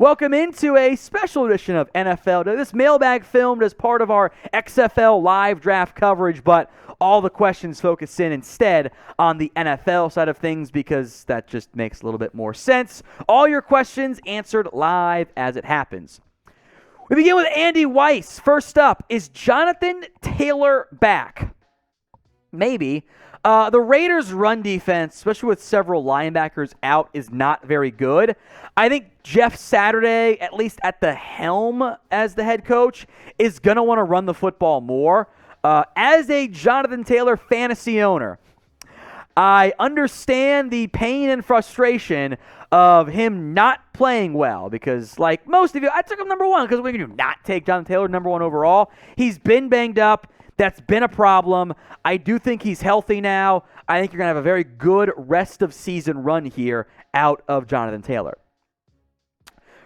Welcome into a special edition of NFL. This mailbag filmed as part of our XFL live draft coverage, but all the questions focus in instead on the NFL side of things because that just makes a little bit more sense. All your questions answered live as it happens. We begin with Andy Weiss. First up, is Jonathan Taylor back? Maybe. The Raiders' run defense, especially with several linebackers out, is not very good. I think Jeff Saturday, at least at the helm as the head coach, is going to want to run the football more. As a Jonathan Taylor fantasy owner, I understand the pain and frustration of him not playing well because, like most of you, I took him number one because we can not take Jonathan Taylor number one overall. He's been banged up. That's been a problem. I do think he's healthy now. I think you're going to have a very good rest of season run here out of Jonathan Taylor.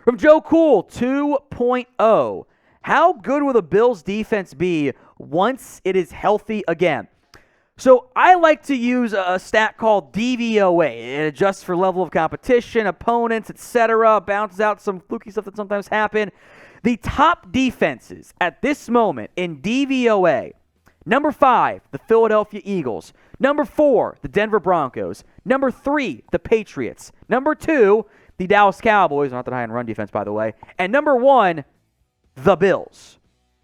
From Joe Cool 2.0, how good will the Bills defense be once it is healthy again? So I like to use a stat called DVOA. It adjusts for level of competition, opponents, etc. Bounces out some fluky stuff that sometimes happen. The top defenses at this moment in DVOA: number 5, the Philadelphia Eagles. Number 4, the Denver Broncos. Number 3, the Patriots. Number 2, the Dallas Cowboys. Not that high in run defense, by the way. And number 1, the Bills.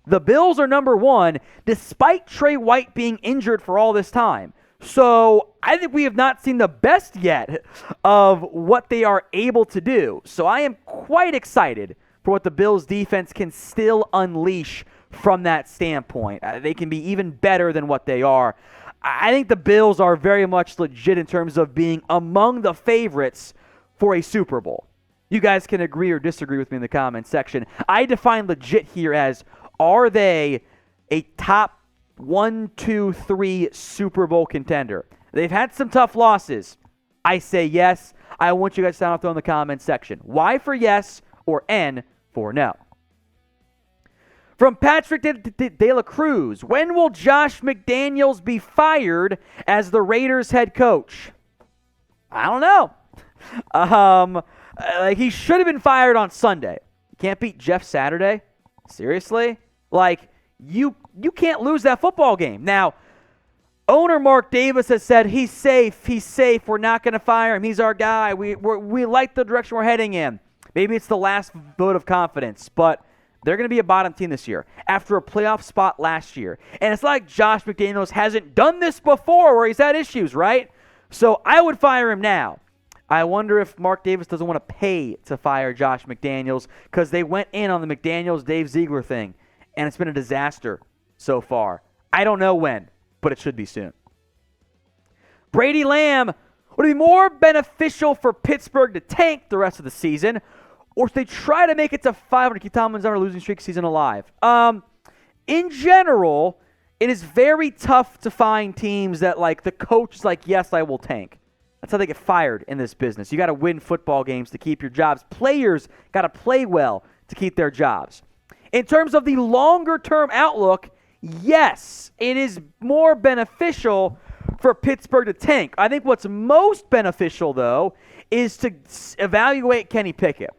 The Bills are number 1, despite Trey White being injured for all this time. So I think we have not seen the best yet of what they are able to do. So I am quite excited for what the Bills defense can still unleash from that standpoint. They can be even better than what they are. I think the Bills are very much legit in terms of being among the favorites for a Super Bowl. You guys can agree or disagree with me in the comments section. I define legit here as, are they a top 1, 2, 3 Super Bowl contender? They've had some tough losses. I say yes. I want you guys to sound off in the comments section. Y for yes or N for no. From Patrick De La Cruz, when will Josh McDaniels be fired as the Raiders head coach? I don't know. He should have been fired on Sunday. You can't beat Jeff Saturday? Seriously? You can't lose that football game. Now, owner Mark Davis has said he's safe. We're not going to fire him. He's our guy. We like the direction we're heading in. Maybe it's the last vote of confidence, but they're going to be a bottom team this year after a playoff spot last year. And it's like Josh McDaniels hasn't done this before where he's had issues, right? So I would fire him now. I wonder if Mark Davis doesn't want to pay to fire Josh McDaniels because they went in on the McDaniels-Dave Ziegler thing, and it's been a disaster so far. I don't know when, but it should be soon. Brady Lamb, would it be more beneficial for Pittsburgh to tank the rest of the season, or should they try to make it to 500 to keep Tomlin's losing streak season alive? In general, it is very tough to find teams that the coach is like, yes, I will tank. That's how they get fired in this business. You got to win football games to keep your jobs. Players got to play well to keep their jobs. In terms of the longer-term outlook, yes, it is more beneficial for Pittsburgh to tank. I think what's most beneficial, though, is to evaluate Kenny Pickett.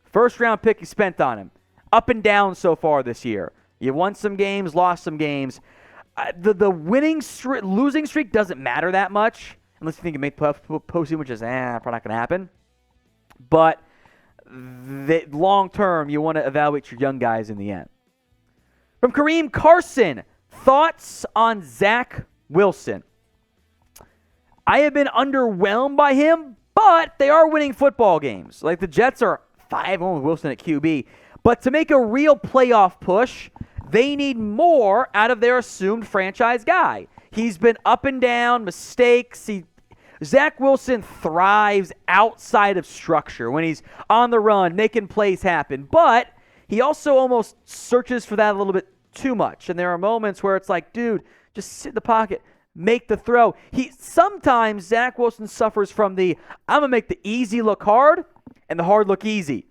First-round pick you spent on him. Up and down so far this year. You won some games, lost some games. The losing streak doesn't matter that much, unless you think you make postseason, which is probably not going to happen. But long-term, you want to evaluate your young guys in the end. From Kareem Carson, thoughts on Zach Wilson? I have been underwhelmed by him, but they are winning football games. The Jets are 5-0 with Wilson at QB. But to make a real playoff push, they need more out of their assumed franchise guy. He's been up and down, mistakes. Zach Wilson thrives outside of structure when he's on the run, making plays happen. But he also almost searches for that a little bit too much. And there are moments where it's like, dude, just sit in the pocket, make the throw. Sometimes Zach Wilson suffers from I'm going to make the easy look hard and the hard look easy.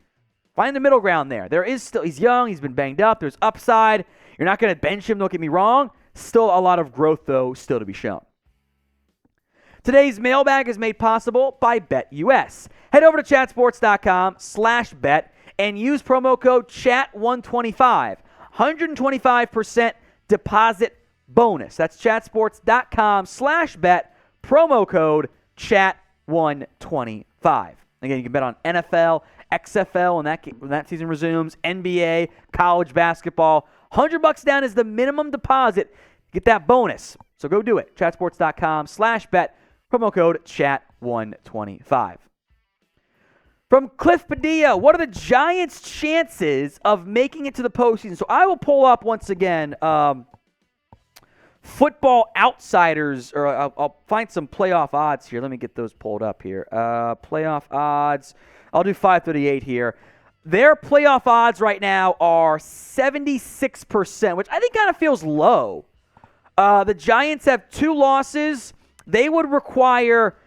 Find the middle ground there. He's young, he's been banged up, there's upside. You're not going to bench him, don't get me wrong. Still a lot of growth, though, still to be shown. Today's mailbag is made possible by BetUS. Head over to chatsports.com/bet and use promo code CHAT125. 125% deposit bonus. That's chatsports.com/bet, promo code CHAT125. Again, you can bet on NFL, XFL when that season resumes, NBA, college basketball. $100 down is the minimum deposit. Get that bonus. So go do it. Chatsports.com/bet, promo code CHAT125. From Cliff Padilla, what are the Giants' chances of making it to the postseason? So I will pull up once again Football Outsiders, or I'll find some playoff odds here. Let me get those pulled up here. Playoff odds. I'll do 538 here. Their playoff odds right now are 76%, which I think kind of feels low. The Giants have 2 losses. They would require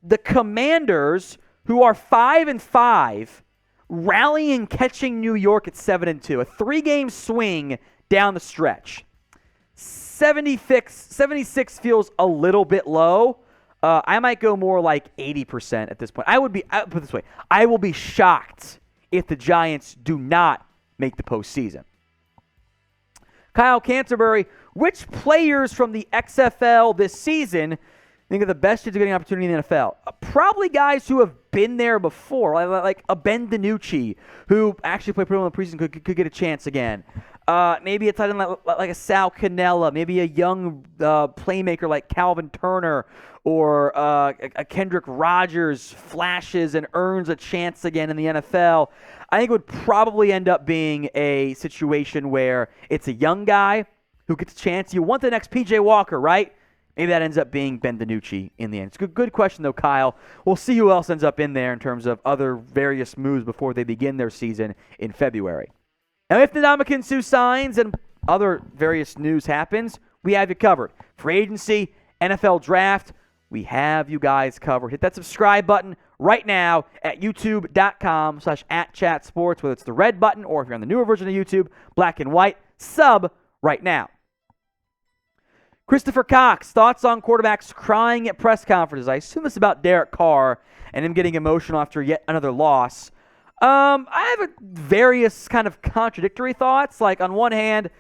the Commanders, who are 5-5, rallying, catching New York at 7-2. A 3-game swing down the stretch. 76 feels a little bit low. I might go more like 80% at this point. I'll put it this way. I will be shocked if the Giants do not make the postseason. Kyle Canterbury, which players from the XFL this season think are the best chance of getting an opportunity in the NFL? Probably guys who have been there before, like a Ben DiNucci, who actually played pretty well in the preseason, could get a chance again. Maybe a tight end like a Sal Cannella, maybe a young playmaker like Calvin Turner, or a Kendrick Rogers flashes and earns a chance again in the NFL. I think it would probably end up being a situation where it's a young guy who gets a chance. You want the next P.J. Walker, right? Maybe that ends up being Ben DiNucci in the end. It's a good question, though, Kyle. We'll see who else ends up in there in terms of other various moves before they begin their season in February. Now, if the Ndamukong Suh signs and other various news happens, we have you covered. Free agency, NFL draft, we have you guys covered. Hit that subscribe button right now at youtube.com/@chatsports, whether it's the red button or if you're on the newer version of YouTube, black and white, sub right now. Christopher Cox, thoughts on quarterbacks crying at press conferences. I assume it's about Derek Carr and him getting emotional after yet another loss. I have various kind of contradictory thoughts. Like, on one hand,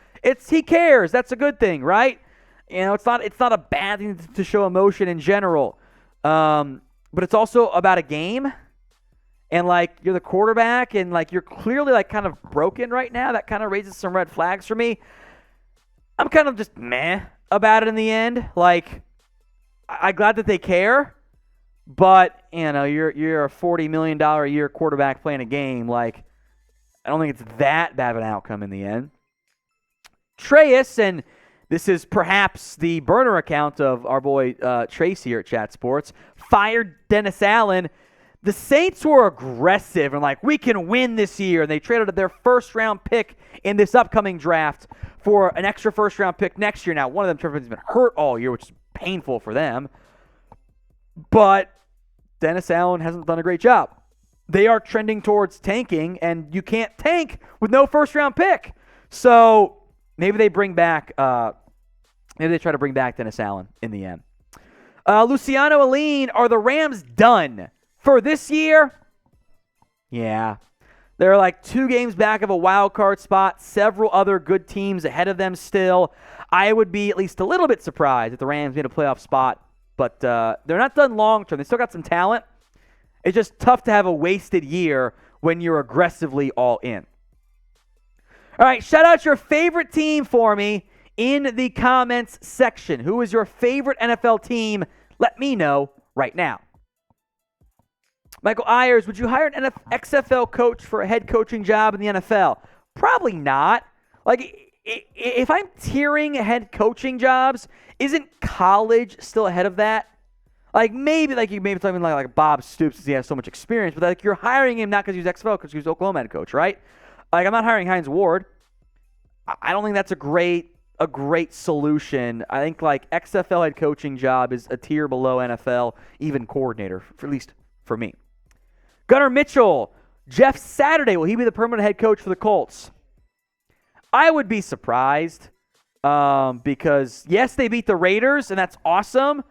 he cares. That's a good thing, right? You know, it's not a bad thing to show emotion in general. But it's also about a game. And, like, you're the quarterback and, like, you're clearly, like, kind of broken right now. That kind of raises some red flags for me. I'm kind of just meh about it in the end. Like, I'm glad that they care. But, you know, you're a $40 million a year quarterback playing a game. Like, I don't think it's that bad of an outcome in the end. Treyas, and this is perhaps the burner account of our boy Trace here at Chat Sports, fired Dennis Allen. The Saints were aggressive and like, we can win this year. And they traded their first-round pick in this upcoming draft for an extra first-round pick next year. Now, one of them has been hurt all year, which is painful for them. But Dennis Allen hasn't done a great job. They are trending towards tanking, and you can't tank with no first-round pick. So maybe they try to bring back Dennis Allen in the end. Luciano Aline, are the Rams done for this year? Yeah. They're like 2 games back of a wild card spot, several other good teams ahead of them still. I would be at least a little bit surprised if the Rams made a playoff spot. But they're not done long term. They still got some talent. It's just tough to have a wasted year when you're aggressively all in. All right, shout out your favorite team for me in the comments section. Who is your favorite NFL team? Let me know right now. Michael Ayers, would you hire an XFL coach for a head coaching job in the NFL? Probably not. Like, if I'm tiering head coaching jobs, isn't college still ahead of that? Like, maybe something like Bob Stoops because he has so much experience, but like, you're hiring him not because he's XFL, because he's Oklahoma head coach, right? Like, I'm not hiring Hines Ward. I don't think that's a great solution. I think like XFL head coaching job is a tier below NFL, even coordinator, at least for me. Gunnar Mitchell, Jeff Saturday, will he be the permanent head coach for the Colts? I would be surprised because, yes, they beat the Raiders, and that's awesome.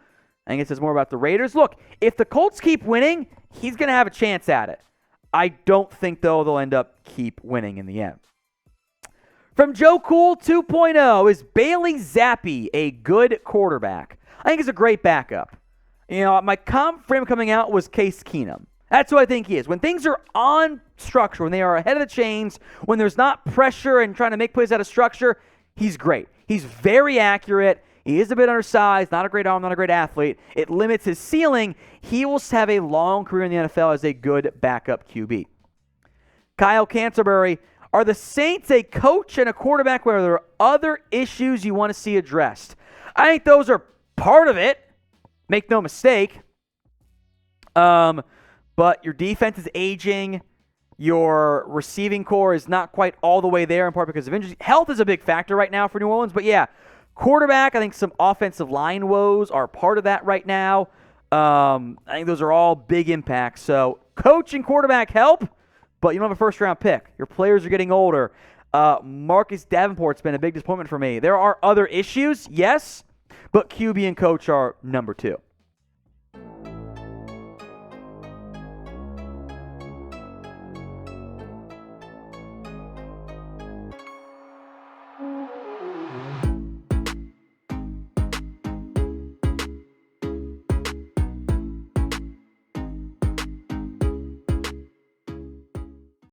I think it says more about the Raiders. Look, if the Colts keep winning, he's going to have a chance at it. I don't think, though, they'll end up keep winning in the end. From Joe Cool 2.0, is Bailey Zappe a good quarterback? I think he's a great backup. My comp for him coming out was Case Keenum. That's who I think he is. When things are on structure, when they are ahead of the chains, when there's not pressure and trying to make plays out of structure, he's great. He's very accurate. He is a bit undersized, not a great arm, not a great athlete. It limits his ceiling. He will have a long career in the NFL as a good backup QB. Kyle Canterbury, are the Saints a coach and a quarterback where there are other issues you want to see addressed? I think those are part of it. Make no mistake. But your defense is aging. Your receiving core is not quite all the way there, in part because of injuries. Health is a big factor right now for New Orleans. But yeah, quarterback, I think some offensive line woes are part of that right now. I think those are all big impacts. So coach and quarterback help, but you don't have a first-round pick. Your players are getting older. Marcus Davenport's been a big disappointment for me. There are other issues, yes, but QB and coach are number 2.